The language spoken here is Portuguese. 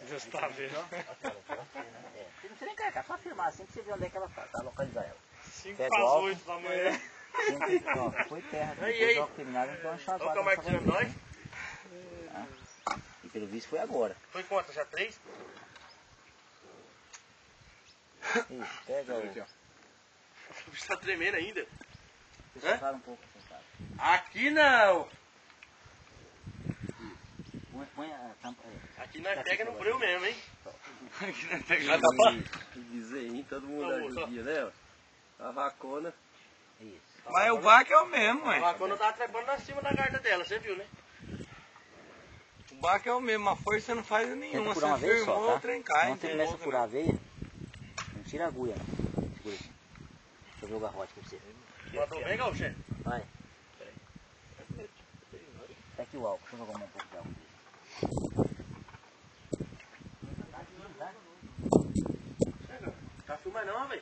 Você tá vendo? Você não precisa nem carregar, só filmar assim que você vê onde é que ela tá, localizar ela. 5 Pega para o as álcool. 8 da manhã. Foi terra, Aí, depois aí. do álcool terminado, então uma chapada. Olha o que o Marcos tirando nós. E pelo visto foi agora. Foi quanto? Já 3? Isso, pega o... O bicho tá tremendo ainda. Separa um pouco, separa. Aqui não! Põe a tampa aí. Aqui nós pega no breu mesmo, hein? Aqui não pega Vai tapar? que dizer, hein? Todo mundo ajudia, né? Ó. A vacona. Isso. Mas o baque é o mesmo, A mãe. vacona tava trepando na cima da garda dela, você viu, né? O baque é o mesmo, a força não faz nenhuma. Tenta furar uma Você vez firmou, só, o tá? trem cai. Quando você começa a furar a veia, não tira a agulha não. Segura assim. Deixa eu ver o garrote pra você. Mandou bem, Gauchê? Vai. Tá aqui o álcool, deixa eu jogar um pouco de álcool. Tá filmando não, velho?